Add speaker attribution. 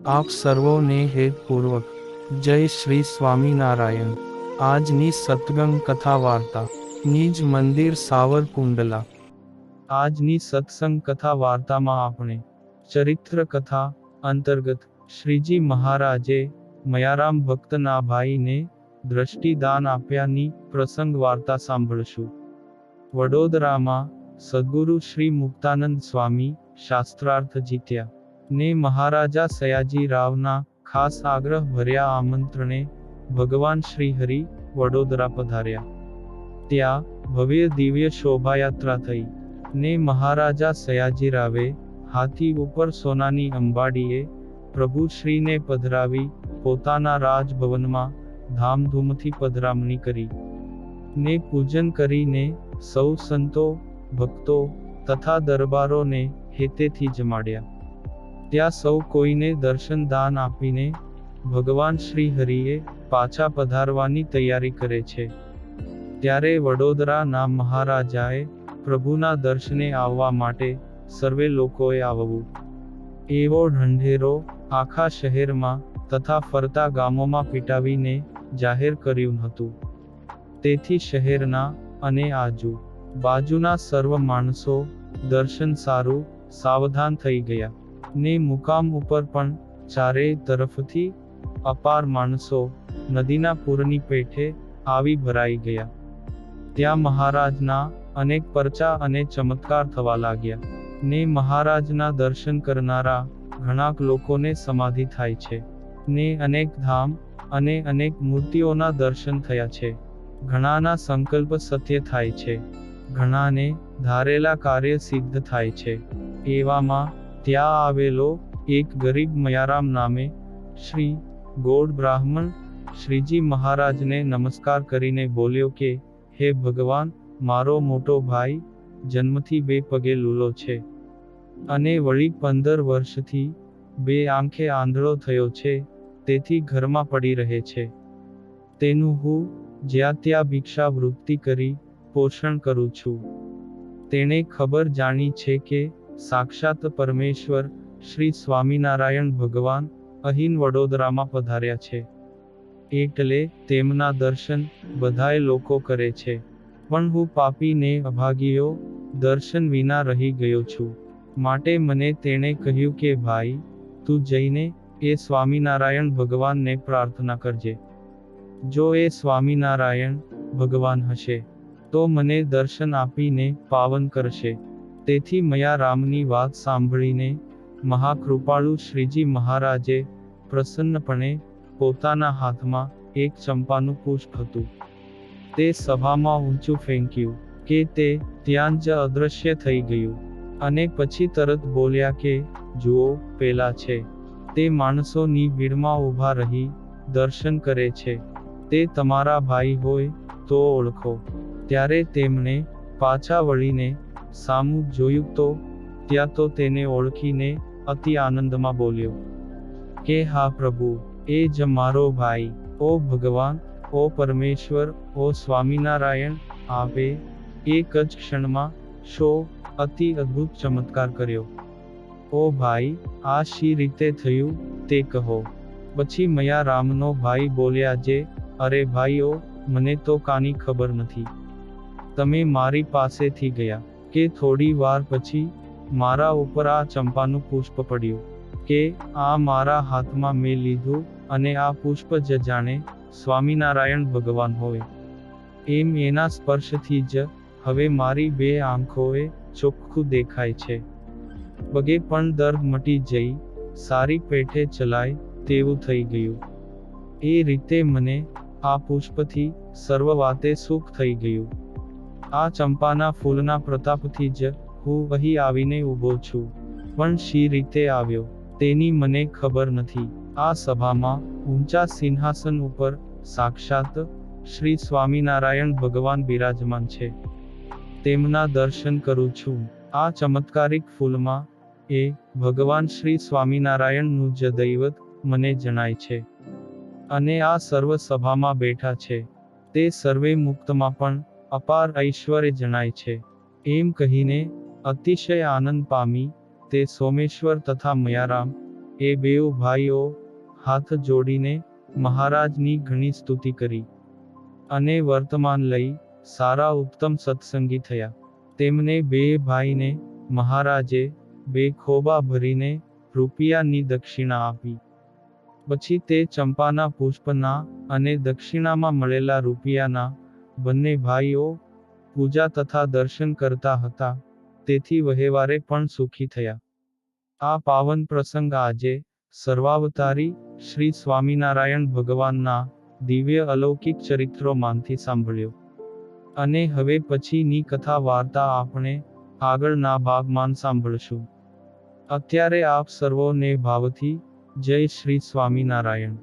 Speaker 1: આપ સર્વોને હેતપૂર્વક જય શ્રી સ્વામિનારાયણ। આજની સત્સંગ કથા વાર્તા નિજ મંદિર સાવરકુંડલા। આજની સત્સંગ કથા વાર્તામાં આપણે ચરિત્ર કથા અંતર્ગત શ્રીજી મહારાજે મયારામ ભક્તના ભાઈને દ્રષ્ટિદાન આપ્યાની પ્રસંગ વાર્તા સાંભળશું। વડોદરામાં સદ્ગુરુ શ્રી મુક્તાનંદ સ્વામી શાસ્ત્રાર્થ જીત્યા ને મહારાજા સયાજીરાવના ખાસ આગ્રહ ભર્યા આમંત્રણે ભગવાન શ્રી હરિ વડોદરા પધાર્યા। ત્યાં ભવ્ય દિવ્ય શોભાયાત્રા થઈ ને મહારાજા સયાજીરાવે હાથી ઉપર સોનાની અંબાડીએ પ્રભુ શ્રીને પધરાવી પોતાના રાજભવનમાં ધામધૂમથી પધરામણી કરી ને પૂજન કરીને સૌ સંતો ભક્તો તથા દરબારોને હેતેથી જમાડ્યા। ત્યાં સૌ કોઈને દર્શન દાન આપીને ભગવાન શ્રી હરિએ પાછા પધારવાની તૈયારી કરે છે। ત્યારે વડોદરાના મહારાજાએ પ્રભુના દર્શને આવવા માટે સર્વે લોકોએ આવવું એવો ઢંઢેરો આખા શહેરમાં તથા ફરતા ગામોમાં પીટાવીને જાહેર કર્યું હતું। તેથી શહેરના અને આજુ બાજુના સર્વ માણસો દર્શન સારું સાવધાન થઈ ગયા ને મુકામ ઉપર પણ ચારેય તરફથી અપાર માણસો નદીના પૂરની પેઠે આવી ભરાઈ ગયા। ત્યાં મહારાજના અનેક પરચા અને ચમત્કાર થવા લાગ્યા ને મહારાજના દર્શન કરનારા ઘણાક લોકોને સમાધિ થાય છે ને અનેક ધામ અને અનેક મૂર્તિઓના દર્શન થયા છે। ઘણાના સંકલ્પ સત્ય થાય છે, ઘણાને ધારેલા કાર્ય સિદ્ધ થાય છે। એવામાં ત્યાં આવેલો એક ગરીબ મયારામ નામે શ્રી ગોળ બ્રાહ્મણ શ્રીજી મહારાજને નમસ્કાર કરીને બોલ્યો કે હે ભગવાન, મારો મોટો ભાઈ જન્મથી બે પગે લૂલો છે અને વળી 15 વર્ષથી બે આંખે આંધળો થયો છે, તેથી ઘરમાં પડી રહે છે। તેનું હું જ્યાં ત્યાં ભિક્ષા વૃત્તિ કરી પોષણ કરું છું। તેણે ખબર જાણી છે કે સાક્ષાત પરમેશ્વર શ્રી સ્વામિનારાયણ ભગવાન અહીં વડોદરામાં પધાર્યા છે, એટલે તેમના દર્શન બધાય લોકો કરે છે, પણ હું પાપી ને અભાગીયો દર્શન વિના રહી ગયો છું। માટે મને તેણે કહ્યું કે ભાઈ, તું જઈને એ સ્વામિનારાયણ ભગવાનને પ્રાર્થના કરજે। જો એ સ્વામિનારાયણ ભગવાન હશે તો મને દર્શન આપીને પાવન કરશે। તેથી મયારામની વાત સાંભળીને મહાકૃપાળુ શ્રીજી મહારાજે પ્રસન્નપણે પોતાના હાથમાં એક ચંપાનું પુષ્પ હતું તે સભામાં ઊંચું ફેંક્યું કે તે ત્યાં જ અદૃશ્ય થઈ ગયું અને પછી તરત બોલ્યા કે જુઓ, પેલા છે તે માણસોની ભીડમાં ઊભા રહી દર્શન કરે છે, તે તમારા ભાઈ હોય તો ઓળખો। ત્યારે તેમણે પાછા વળીને સામું જોયું તો ત્યાં તો તેને ઓળખીને અતિ આનંદમાં બોલ્યો કે હા પ્રભુ, એ જ મારો ભાઈ। ઓ ભગવાન, ઓ પરમેશ્વર, ઓ સ્વામિનારાયણ, આપે એક જ ક્ષણમાં શો અતિ અદ્ભુત ચમત્કાર કર્યો। ઓ ભાઈ, આ શી રીતે થયું તે કહો। પછી મયારામનો ભાઈ બોલ્યા જે અરે ભાઈઓ, મને તો કાની ખબર નથી। તમે મારી પાસેથી ગયા કે થોડી વાર પછી મારા ઉપર આ ચંપાનું પુષ્પ પડ્યું કે આ મારા હાથમાં મેં લીધું અને આ પુષ્પ જ જાણે સ્વામિનારાયણ ભગવાન હોય એમ એના સ્પર્શથી જ હવે મારી બે આંખોએ ચોખ્ખું દેખાય છે, પગે પણ દર્દ મટી જઈ સારી પેઠે ચલાય તેવું થઈ ગયું। એ રીતે મને આ પુષ્પથી સર્વ વાતે સુખ થઈ ગયું। આ ચંપાના ફૂલના પ્રતાપથી જ હું અહીં આવીને ઊભો છું, પણ શી રીતે આવ્યો તેની મને ખબર નથી। આ સભામાં ઊંચા સિંહાસન ઉપર સાક્ષાત શ્રી સ્વામિનારાયણ ભગવાન બિરાજમાન છે, તેમના દર્શન કરું છું। આ ચમત્કારિક ફૂલમાં એ ભગવાન શ્રી સ્વામિનારાયણનું જ દૈવત મને જણાય છે અને આ સર્વ સભામાં બેઠા છે તે સર્વે મુક્તમાં પણ અપાર ઐશ્વર્ય જણાય છે। એમ કહીને અતિશય આનંદ પામી તે સોમેશ્વર તથા મયારામ એ બેઉ ભાઈઓ હાથ જોડીને મહારાજની ઘણી સ્તુતિ કરી અને વર્તમાન લઈ સારા ઉત્તમ સત્સંગી થયા. તેમને બે ભાઈને મહારાજે 2 ખોબા ભરીને રૂપિયાની દક્ષિણા આપી. પછી તે ચંપાના પુષ્પના અને દક્ષિણામાં મળેલા રૂપિયાના બંને ભાઈઓ પૂજા તથા દર્શન કરતા હતા, તેથી વહેવારે પણ સુખી થયા. આ પાવન પ્રસંગ આજે સર્વાવતારી શ્રી સ્વામિનારાયણ ભગવાનના દિવ્ય અલૌકિક ચરિત્રોમાંથી સાંભળ્યો. અને હવે પછીની કથા વાર્તા આપણે આગળના ભાગમાં સાંભળશું. અત્યારે આપ સર્વોને ભાવથી જય શ્રી સ્વામિનારાયણ.